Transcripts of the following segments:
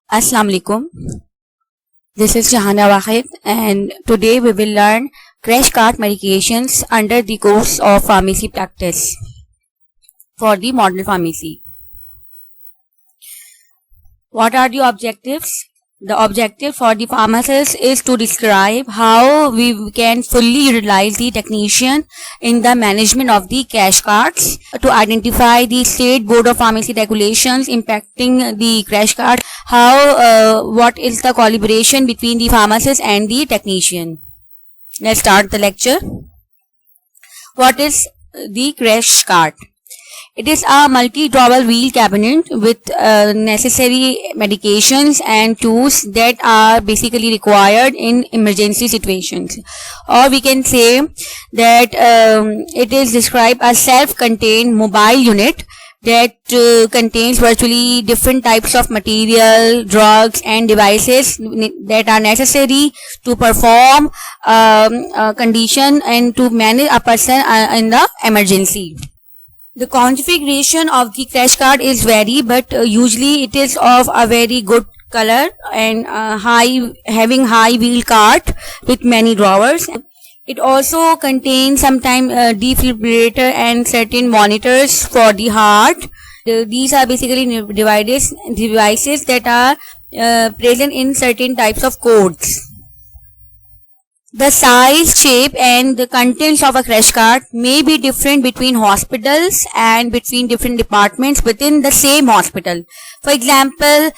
Assalamu alaikum. This is Jahana Wahid, and today we will learn crash cart medications under the course of pharmacy practice for the model pharmacy. What are the objectives? The objective for the pharmacist is to describe how we can fully utilize the technician in the management of the cash cards, to identify the State Board of Pharmacy regulations impacting the cash card, what is the collaboration between the pharmacist and the technician. Let's start the lecture. What is the cash cart? It is a multi-drawer wheel cabinet with necessary medications and tools that are basically required in emergency situations. Or we can say that it is described as self-contained mobile unit that contains virtually different types of material, drugs and devices that are necessary to perform a condition and to manage a person in the emergency. The configuration of the crash cart is vary, but usually it is of a very good color and having high wheel cart with many drawers. It also contains sometimes defibrillator and certain monitors for the heart. These are basically devices that are present in certain types of codes. The size, shape and the contents of a crash cart may be different between hospitals and between different departments within the same hospital. For example,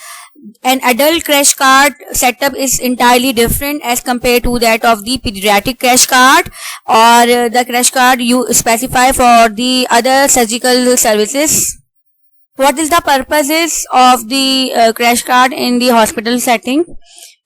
an adult crash cart setup is entirely different as compared to that of the pediatric crash cart or the crash cart you specify for the other surgical services. What is the purposes of the crash cart in the hospital setting?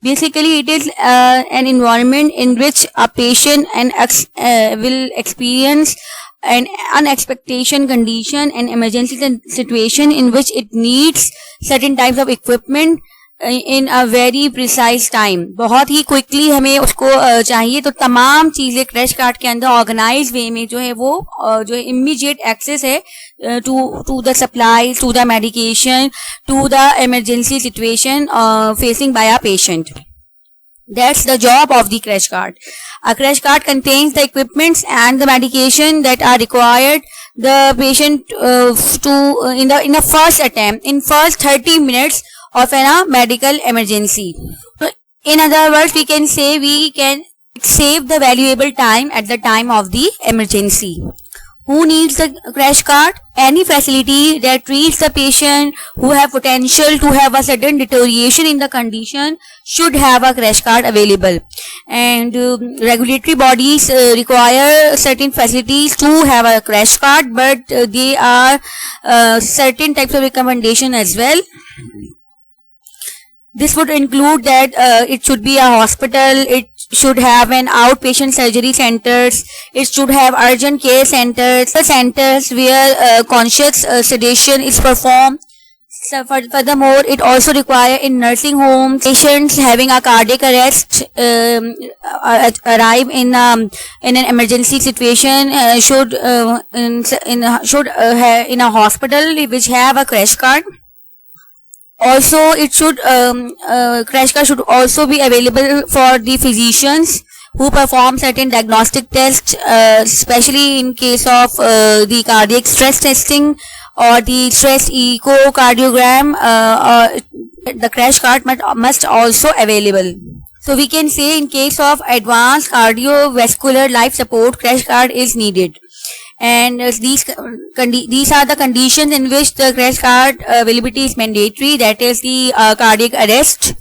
Basically, it is an environment in which a patient will experience an unexpected condition and emergency situation in which it needs certain types of equipment in a very precise time. बहुत ही quickly हमें उसको चाहिए, तो तमाम चीजें crash cart के अंदर organise way में जो है वो जो immediate access है to the supplies, to the medication, to the emergency situation facing by a patient. That's the job of the crash cart. A crash cart contains the equipments and the medication that are required the patient in the first attempt, in first 30 minutes of a medical emergency. In other words, we can say we can save the valuable time at the time of the emergency. Who needs the crash cart? Any facility that treats the patient who have potential to have a sudden deterioration in the condition should have a crash cart available. And regulatory bodies require certain facilities to have a crash cart, but they are certain types of recommendation as well. This would include that it should be a hospital, it should have an outpatient surgery centers, it should have urgent care centers, centers where conscious sedation is performed. So furthermore, it also requires in nursing homes, patients having a cardiac arrest arrive in an emergency situation should in a hospital which have a crash cart. Also, it should crash cart should also be available for the physicians who perform certain diagnostic tests, especially in case of the cardiac stress testing or the stress echocardiogram. The crash cart must also available. So we can say in case of advanced cardiovascular life support, crash cart is needed. And these are the conditions in which the crash cart availability is mandatory. That is the cardiac arrest.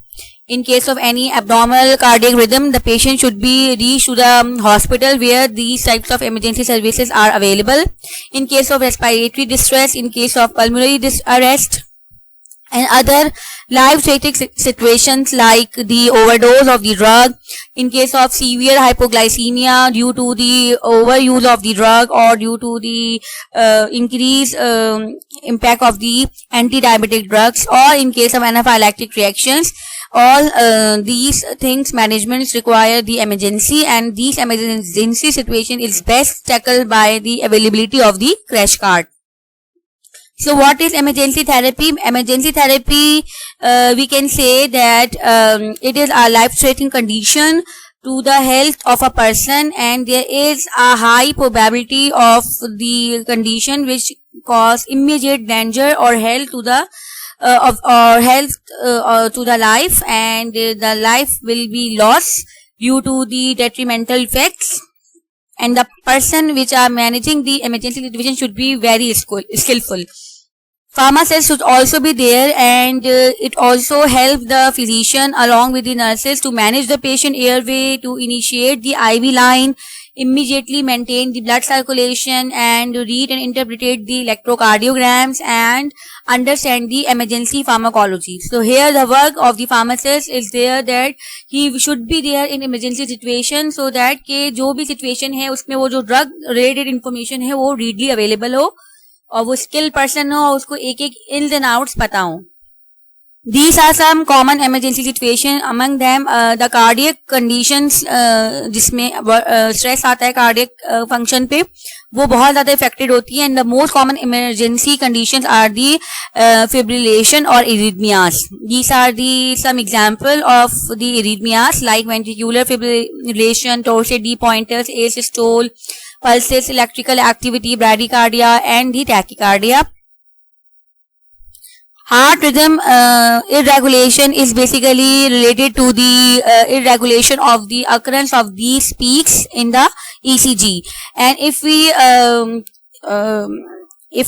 In case of any abnormal cardiac rhythm, the patient should be reached to the hospital where these types of emergency services are available. In case of respiratory distress, in case of pulmonary arrest, and other life-threatening situations like the overdose of the drug, in case of severe hypoglycemia due to the overuse of the drug or due to the increased impact of the anti-diabetic drugs, or in case of anaphylactic reactions. All these things management require the emergency, and this emergency situation is best tackled by the availability of the crash cart. So what is emergency therapy? Emergency therapy, we can say that it is a life-threatening condition to the health of a person, and there is a high probability of the condition which cause immediate danger or health to the to the life, and the life will be lost due to the detrimental effects. And the person which are managing the emergency situation should be very skillful. Pharmacists should also be there, and it also helps the physician along with the nurses to manage the patient airway, to initiate the IV line, immediately maintain the blood circulation, and read and interpret the electrocardiograms and understand the emergency pharmacology. So here the work of the pharmacist is there, that he should be there in emergency situation, so that के जो भी situation है उसमें वो जो drug related information है वो readily available हो, और वो स्किल पर्सन हो और उसको एक एक इन्स एंड आउट्स पता हो. These are some common emergency situation. Among them the cardiac conditions, जिसमें स्ट्रेस आता है कार्डियक फंक्शन पे, वो बहुत ज़्यादा इफेक्टेड होती है. And the most common emergency conditions are the fibrillation or arrhythmias. These are the some example of the arrhythmias like ventricular fibrillation, torsade de pointers, asystole, pulses, electrical activity, bradycardia, and the tachycardia. Heart rhythm irregulation is basically related to the irregulation of the occurrence of these peaks in the ECG. And if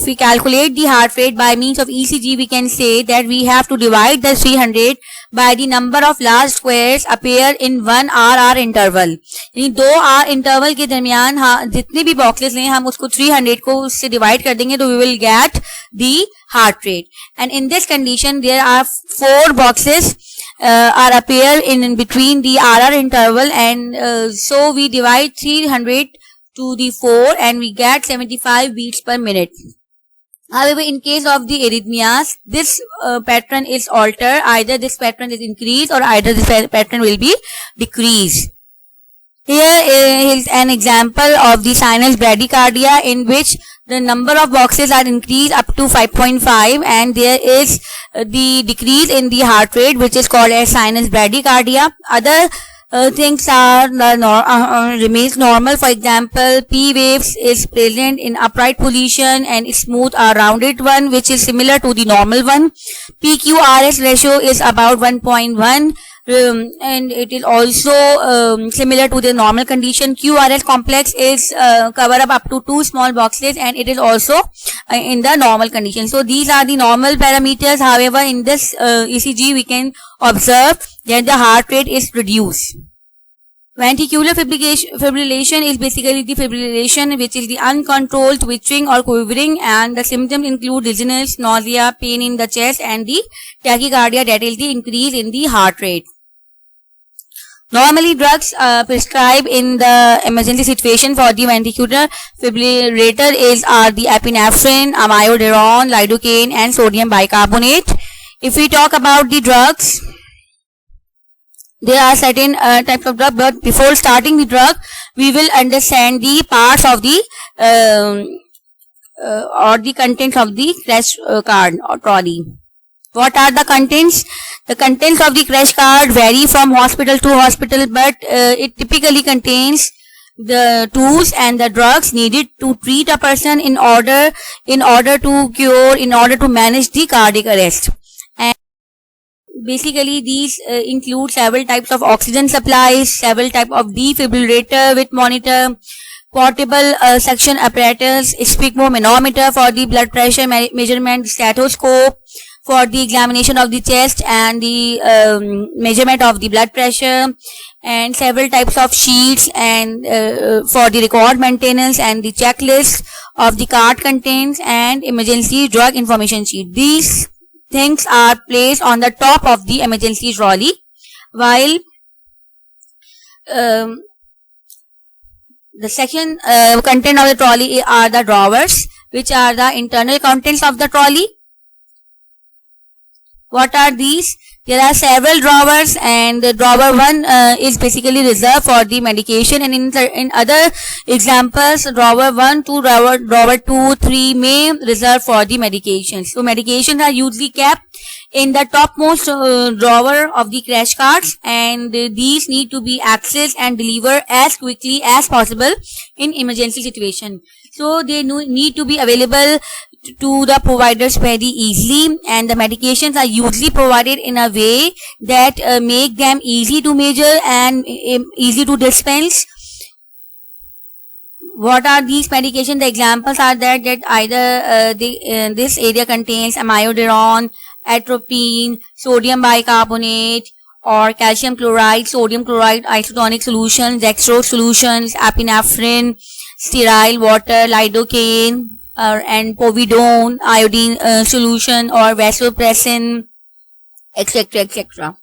we calculate the heart rate by means of ECG, we can say that we have to divide the 300 by the number of large squares appear in 1 RR interval. यानी 2 R interval के दरमियान जितने भी boxes हैं हम उसको 300 को उससे divide कर देंगे तो we will get the heart rate. And in this condition there are 4 boxes are appear in between the RR interval, and so we divide 300 to the 4 and we get 75 beats per minute. However, in case of the arrhythmias, this pattern is altered. Either this pattern is increased or either this pattern will be decreased. Here is an example of the sinus bradycardia, in which the number of boxes are increased up to 5.5 and there is the decrease in the heart rate, which is called as sinus bradycardia. Other things are remains normal. For example, P waves is present in upright position and smooth or rounded one, which is similar to the normal one. PQRS ratio is about 1.1. And it is also similar to the normal condition. QRS complex is cover up to 2 small boxes and it is also in the normal condition. So these are the normal parameters. However, in this ECG we can observe that the heart rate is reduced. Ventricular fibrillation is basically the fibrillation which is the uncontrolled twitching or quivering, and the symptoms include dizziness, nausea, pain in the chest, and the tachycardia, that is the increase in the heart rate. Normally, drugs prescribed in the emergency situation for the ventricular fibrillator are the epinephrine, amiodarone, lidocaine, and sodium bicarbonate. If we talk about the drugs, there are certain types of drugs, but before starting the drug, we will understand the parts of the or the contents of the crash card or trolley. What are the contents? The contents of the crash card vary from hospital to hospital, but it typically contains the tools and the drugs needed to treat a person in order to cure, in order to manage the cardiac arrest. And basically these include several types of oxygen supplies, several types of defibrillator with monitor, portable suction apparatus, sphygmomanometer for the blood pressure measurement, stethoscope for the examination of the chest and the measurement of the blood pressure, and several types of sheets and for the record maintenance, and the checklist of the card contains and emergency drug information sheet. These things are placed on the top of the emergency trolley, while the second content of the trolley are the drawers, which are the internal contents of the trolley. What are these? There are several drawers, and drawer 1 is basically reserved for the medication, and in other examples, drawer 1 to drawer 2, 3 may reserve for the medications. So medications are usually kept in the topmost drawer of the crash cards, and these need to be accessed and delivered as quickly as possible in emergency situation. So they need to be available to the providers very easily, and the medications are usually provided in a way that make them easy to measure and easy to dispense. What are these medications? The examples are that either this area contains amiodarone, atropine, sodium bicarbonate, or calcium chloride, sodium chloride isotonic solutions, dextrose solutions, epinephrine, sterile water, lidocaine, and povidone, iodine solution, or vasopressin, etc., etc.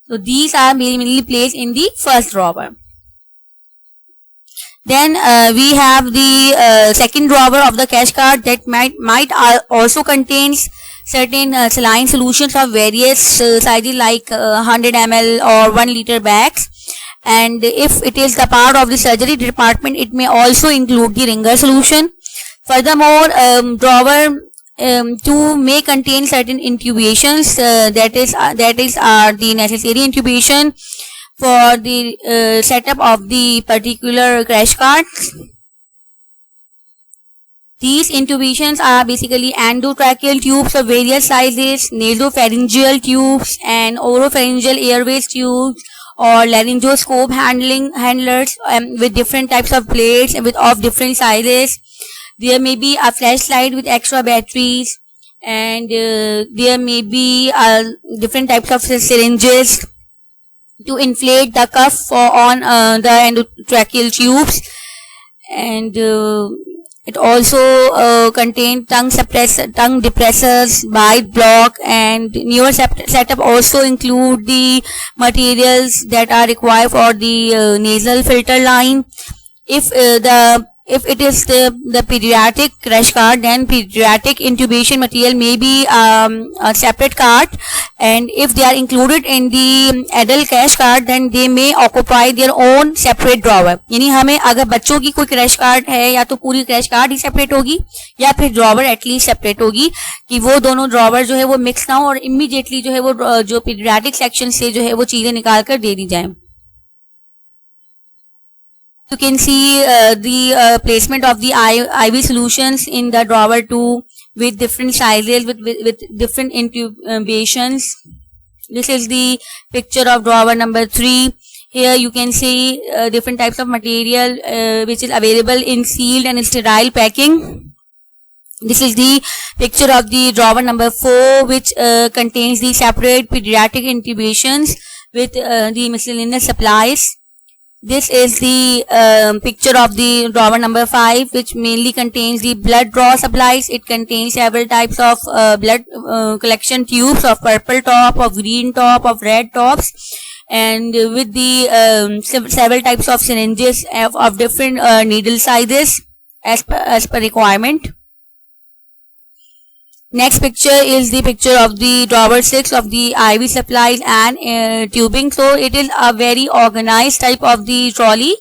So these are mainly placed in the first drawer. Then we have the second drawer of the cash card that might also contains certain saline solutions of various sizes, like 100 ml or 1 liter bags. And if it is the part of the surgery department, it may also include the ringer solution. Furthermore, drawer 2 may contain certain intubations, that is the necessary intubation for the setup of the particular crash card. These intubations are basically endotracheal tubes of various sizes, nasopharyngeal tubes, and oropharyngeal airways tubes, or laryngoscope handlers with different types of plates of different sizes. There may be a flashlight with extra batteries, and there may be different types of syringes to inflate the cuff on the endotracheal tubes, and it also contains tongue depressors, bite block, and newer setup also include the materials that are required for the nasal filter line. If it is the pediatric crash card, then pediatric intubation material may be a separate card, and if they are included in the adult crash card, then they may occupy their own separate drawer. यानी हमें अगर बच्चों की कोई crash card है, या तो पूरी क्रैश कार्ड ही सेपरेट होगी, या फिर ड्रॉवर एटलीस्ट सेपरेट होगी, कि वो दोनों ड्रॉवर जो है वो मिक्स ना हो और इमीडिएटली जो है वो जो पीडियाट्रिक सेक्शन से जो है वो चीजें निकाल कर दे दी जाए. You can see the placement of the IV solutions in the drawer 2 with different sizes, with different intubations. This is the picture of drawer number 3. Here you can see different types of material which is available in sealed and sterile packing. This is the picture of the drawer number 4, which contains the separate pediatric intubations with the miscellaneous supplies. This is the picture of the drawer number 5, which mainly contains the blood draw supplies. It contains several types of blood collection tubes of purple top, of green top, of red tops, and with the several types of syringes of different needle sizes as per requirement. Next picture is the picture of the drawer 6 of the IV supplies and tubing. So it is a very organized type of the trolley,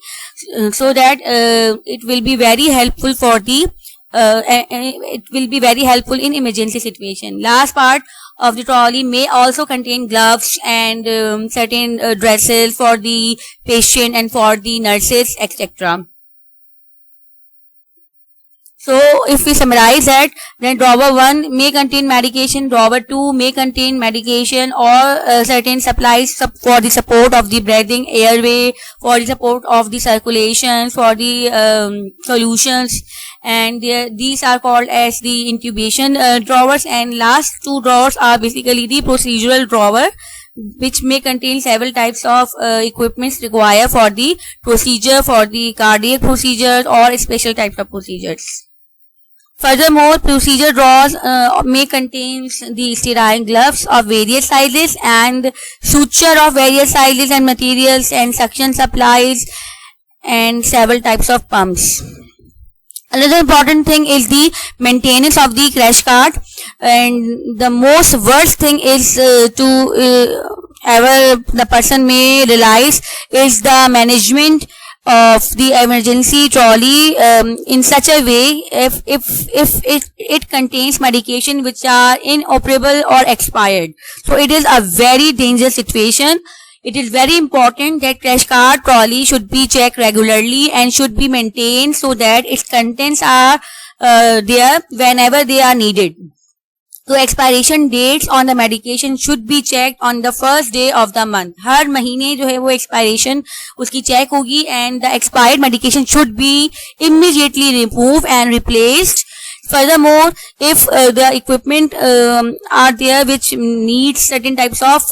so that it will be very helpful for the it will be very helpful in emergency situation. Last part of the trolley may also contain gloves and certain dresses for the patient and for the nurses, etc. So if we summarize that, then drawer 1 may contain medication, drawer 2 may contain medication or certain supplies for the support of the breathing airway, for the support of the circulation, for the solutions, and these are called as the intubation drawers. And last 2 drawers are basically the procedural drawer, which may contain several types of equipments required for the procedure, for the cardiac procedures or special types of procedures. Furthermore, procedure drawers may contain the sterile gloves of various sizes and suture of various sizes and materials, and suction supplies and several types of pumps. Another important thing is the maintenance of the crash cart, and the most worst thing is ever the person may realize is the management of the emergency trolley in such a way if it contains medication which are inoperable or expired. So it is a very dangerous situation. It is very important that crash cart trolley should be checked regularly and should be maintained so that its contents are there whenever they are needed. So expiration dates on the medication should be checked on the first day of the month. हर महीने जो है वो expiration उसकी check होगी, and the expired medication should be immediately removed and replaced. Furthermore, if the equipment are there which needs certain types of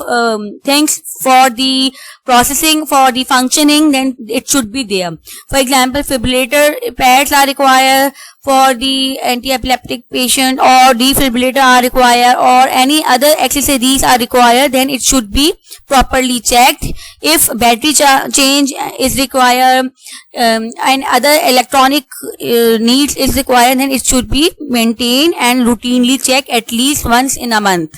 things for the processing, for the functioning, then it should be there. For example, defibrillator pads are required for the anti-epileptic patient, or defibrillator are required, or any other accessories are required, then it should be properly checked. If battery change is required and other electronic needs is required, then it should be maintained and routinely checked at least once in a month.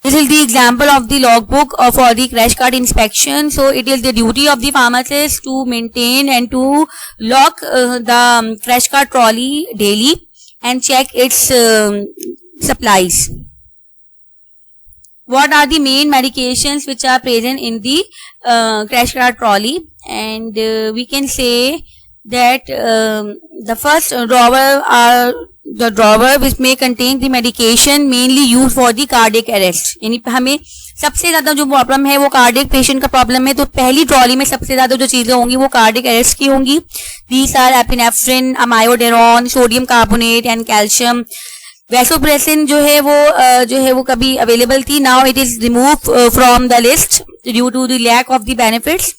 This is the example of the logbook for the crash cart inspection. So it is the duty of the pharmacist to maintain and to log the crash cart trolley daily and check its supplies. What are the main medications which are present in the crash cart trolley? And we can say that the first drawer are the drawer which may contain the medication mainly used for the cardiac arrest. यानी हमें सबसे ज्यादा जो problem है वो cardiac patient का problem है, तो पहली ट्रॉली में सबसे ज्यादा जो चीजें होंगी वो कार्डियक अरेस्ट की होंगी. These are epinephrine, amiodarone, sodium carbonate and calcium. Vasopressin जो है वो कभी अवेलेबल थी. Now it is remove from the list due to the lack of the benefits.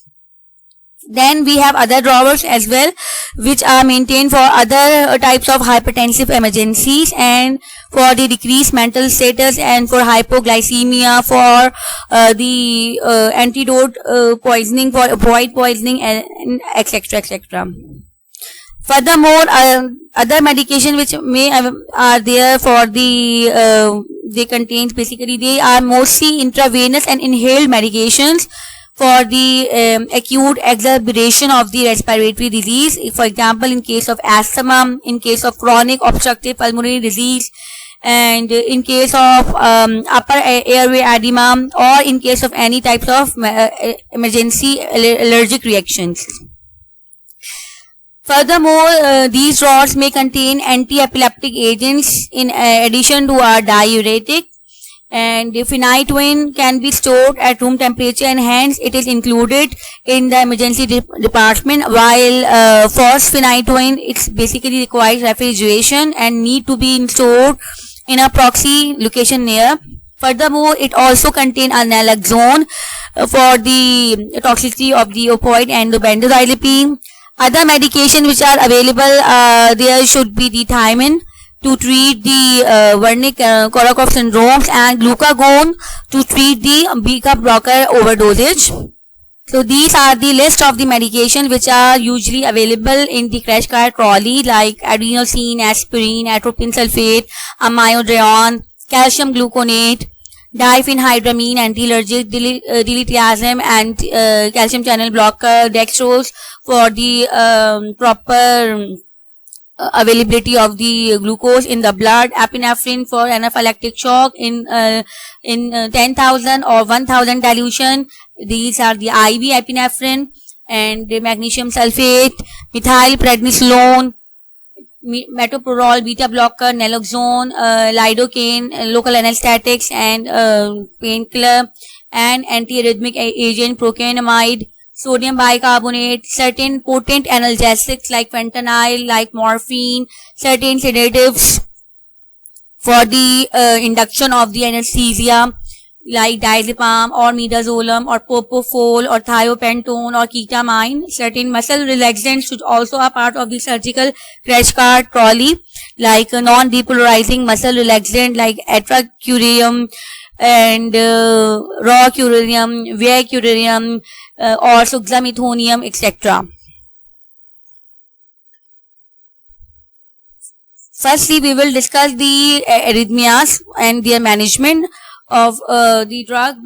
Then we have other drawers as well, which are maintained for other types of hypertensive emergencies and for the decreased mental status and for hypoglycemia, for the antidote poisoning, for opioid poisoning, and etc. etc. Furthermore, other medication which may are there for the they contain basically they are mostly intravenous and inhaled medications for the acute exacerbation of the respiratory disease. For example, in case of asthma, in case of chronic obstructive pulmonary disease, and in case of upper airway edema, or in case of any types of emergency allergic reactions. Furthermore, these drawers may contain anti-epileptic agents in addition to a diuretic. And phenytoin can be stored at room temperature, and hence it is included in the emergency department, while phosphenytoin it basically requires refrigeration and need to be stored in a proxy location near. Furthermore, it also contains naloxone for the toxicity of the opioid and the benzodiazepine. Other medication which are available there should be the thiamine to treat the Wernicke-Korsakoff syndromes, and glucagon to treat the beta blocker overdosage. So these are the list of the medication which are usually available in the crash cart trolley, like adenosine, aspirin, atropine sulfate, amiodarone, calcium gluconate, diphenhydramine, anti-allergic, diltiazem, and calcium channel blocker, dextrose for the proper availability of the glucose in the blood, epinephrine for anaphylactic shock in 10,000 or 1,000 dilution. These are the IV epinephrine, and the magnesium sulfate, methylprednisolone, metoprolol, beta blocker, naloxone, lidocaine, local anesthetics and painkiller, and antiarrhythmic agent procainamide, sodium bicarbonate, certain potent analgesics like fentanyl, like morphine, certain sedatives for the induction of the anesthesia like diazepam or midazolam or propofol or thiopentone or ketamine. Certain muscle relaxants should also are part of the surgical crash cart trolley, like non-depolarizing muscle relaxant like atracurium and rocuronium, viacurium or suxamethonium, etc. Firstly, we will discuss the arrhythmias and their management of the drug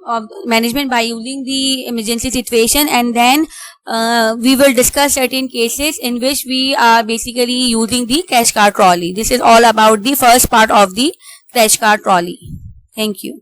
of management by using the emergency situation, and then we will discuss certain cases in which we are basically using the cash card trolley. This is all about the first part of the cash card trolley. Thank you.